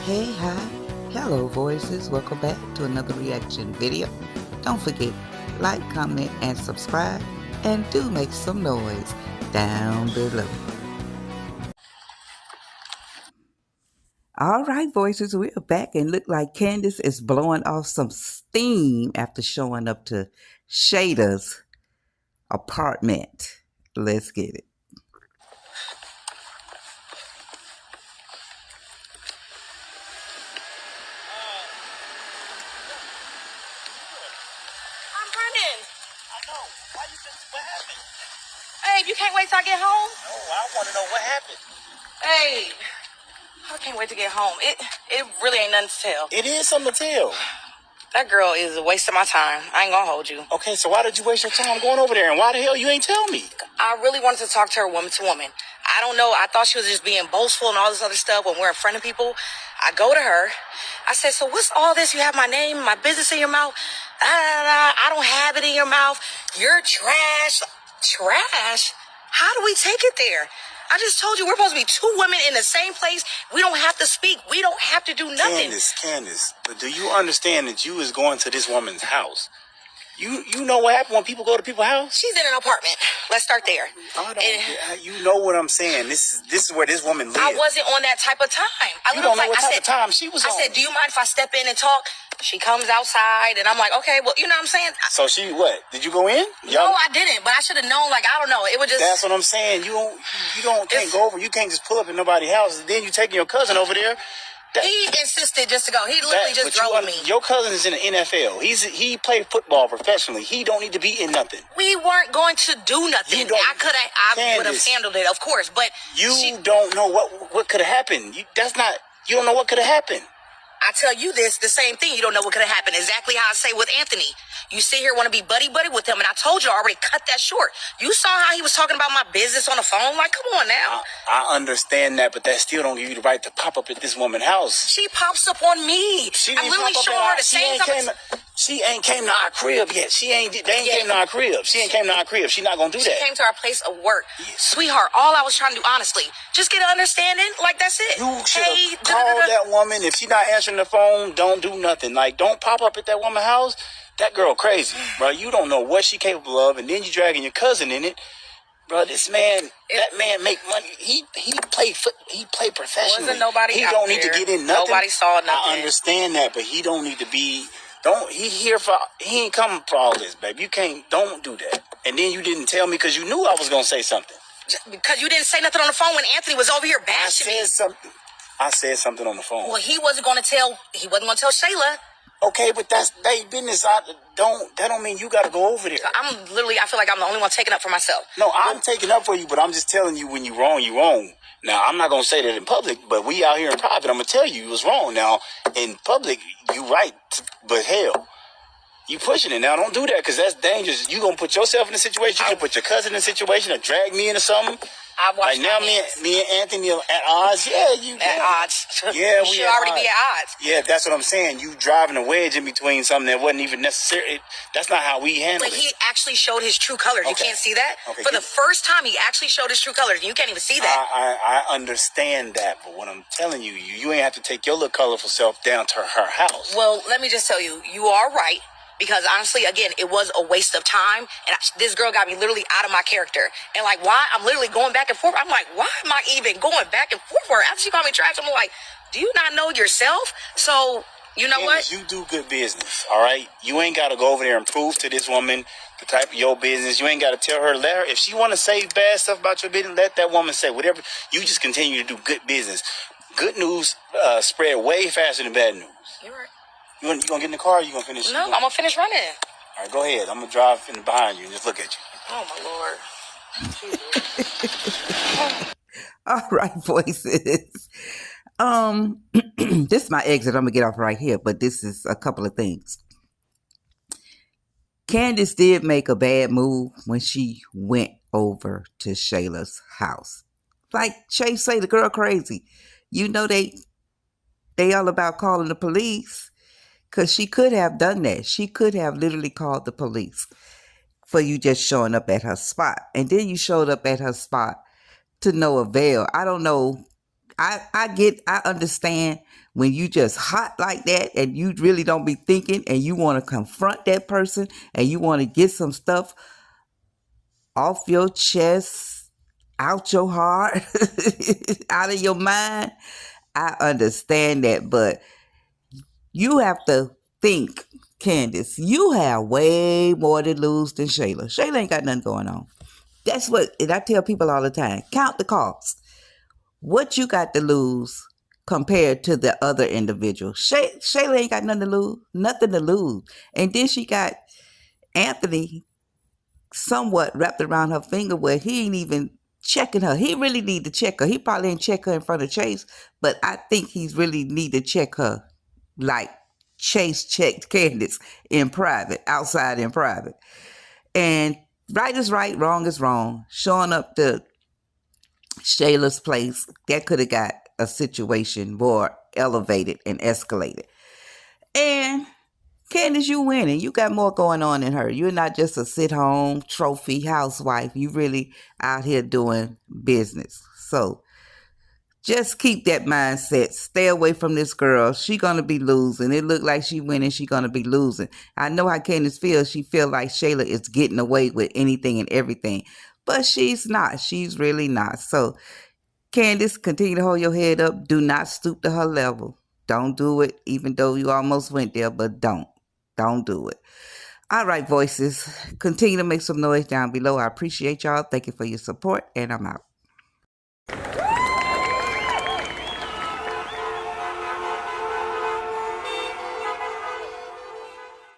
Hey, hi, hello voices, welcome back to another reaction video. Don't forget, like, comment, and subscribe, and do make some noise down below. Alright voices, we're back and look like Candace is blowing off some steam after showing up to Shada's apartment. Let's get it. I'm running. I know. Why you think what happened? Babe, you can't wait till I get home? No, I want to know what happened. Babe, I can't wait to get home. It really ain't nothing to tell. It is something to tell. That girl is a waste of my time. I ain't gonna hold you. Okay, so why did you waste your time going over there? And why the hell you ain't tell me? I really wanted to talk to her woman to woman. I don't know. I thought she was just being boastful and all this other stuff when we're in front of people. I go to her. I said, so what's all this? You have my name, my business in your mouth? I don't have it in your mouth. You're trash. Trash? How do we take it there? I just told you we're supposed to be two women in the same place. We don't have to speak. We don't have to do nothing. Candace, but do you understand that you is going to this woman's house? You know what happened when people go to people's house? She's in an apartment. Let's start there. You know what I'm saying. This is where this woman lives. I wasn't on that type of time. You don't know what type of time she was on. I said, do you mind if I step in and talk? She comes outside, and I'm like, okay, well, you know what I'm saying? So she what? Did you go in? No, I didn't, but I should have known. Like, I don't know. It was just... That's what I'm saying. You can't go over. You can't just pull up in nobody's house, and then you taking your cousin over there. He insisted just to go. He literally just drove me. Your cousin is in the NFL. He played football professionally. He don't need to be in nothing. We weren't going to do nothing. I would have handled it, of course, but you don't know what could have happened. You don't know what could have happened. I tell you this, the same thing. You don't know what could have happened. Exactly how I say with Anthony. You sit here want to be buddy-buddy with him, and I told you I already cut that short. You saw how he was talking about my business on the phone? Like, come on now. I understand that, but that still don't give you the right to pop up at this woman's house. She pops up on me. I'm literally showing her the same time. She ain't came to our crib yet. They ain't came to our crib. She ain't came to our crib. She not gonna do that. She came to our place of work. Yeah. Sweetheart, all I was trying to do, honestly, just get an understanding. Like, that's it. You should have called that woman. If she not answering the phone, don't do nothing. Like, don't pop up at that woman's house. That girl crazy, bro. You don't know what she capable of, and then you dragging your cousin in it. Bro, that man make money. He play professionally. Wasn't nobody He out don't there. need to get in nothing. Nobody saw nothing. I understand that, but he don't need to be. He ain't coming for all this, baby. Don't do that. And then you didn't tell me because you knew I was gonna say something. Because you didn't say nothing on the phone when Anthony was over here bashing me. I said something on the phone. Well, he wasn't gonna tell Shayla. Okay, but that's their business. That don't mean you gotta go over there. So I feel like I'm the only one taking up for myself. No, I'm taking up for you, but I'm just telling you when you're wrong, you're wrong. Now, I'm not gonna say that in public, but we out here in private, I'm gonna tell you was wrong. Now, in public, you right, but hell, you pushing it. Now, don't do that, because that's dangerous. You gonna put yourself in a situation, you can put your cousin in a situation, or drag me into something. Like now, me and Anthony are at odds. Yeah, at odds. Yeah, we should already be at odds. Yeah, that's what I'm saying. You driving a wedge in between something that wasn't even necessary. That's not how we handle it. But he actually showed his true colors. Okay. You can't see that? Okay, For the first time, he actually showed his true colors. You can't even see that. I understand that, but what I'm telling you, you ain't have to take your little colorful self down to her house. Well, let me just tell you, you are right. Because honestly, again, it was a waste of time. And this girl got me literally out of my character. And like, why? I'm literally going back and forth. I'm like, why am I even going back and forth for her? After she called me trash, I'm like, do you not know yourself? So, you know what? You do good business, all right? You ain't got to go over there and prove to this woman the type of your business. You ain't got to tell her, let her. If she want to say bad stuff about your business, let that woman say whatever. You just continue to do good business. Good news spread way faster than bad news. You're right. You gonna get in the car or you gonna finish? No, I'm gonna finish running. All right, go ahead. I'm gonna drive in behind you and just look at you. Oh my Lord. All right, voices. This is my exit. I'm gonna get off right here, but this is a couple of things. Candace did make a bad move when she went over to Shayla's house. Like Shay say, the girl crazy. You know they all about calling the police. Because she could have done that. She could have literally called the police for you just showing up at her spot. And then you showed up at her spot to no avail. I don't know. I understand when you just hot like that and you really don't be thinking and you want to confront that person and you want to get some stuff off your chest, out your heart, out of your mind. I understand that, but you have to think, Candace, you have way more to lose than Shayla. Shayla ain't got nothing going on. That's what, and I tell people all the time, count the cost. What you got to lose compared to the other individual. Shayla ain't got nothing to lose. And then she got Anthony somewhat wrapped around her finger where he ain't even checking her. He really need to check her. He probably ain't check her in front of Chase, but I think he's really need to check her like Chase checked Candace in private, outside in private. And right is right, wrong is wrong. Showing up to Shayla's place, that could have got a situation more elevated and escalated. And Candace, you winning. You got more going on than her. You're not just a sit-home trophy housewife. You really out here doing business. So just keep that mindset. Stay away from this girl. She gonna be losing. It look like she winning. She gonna be losing. I know how Candace feels. She feel like Shayla is getting away with anything and everything, but she's not. She's really not. So Candace, continue to hold your head up. Do not stoop to her level. Don't do it, even though you almost went there, but don't. Don't do it. All right, voices. Continue to make some noise down below. I appreciate y'all. Thank you for your support, and I'm out.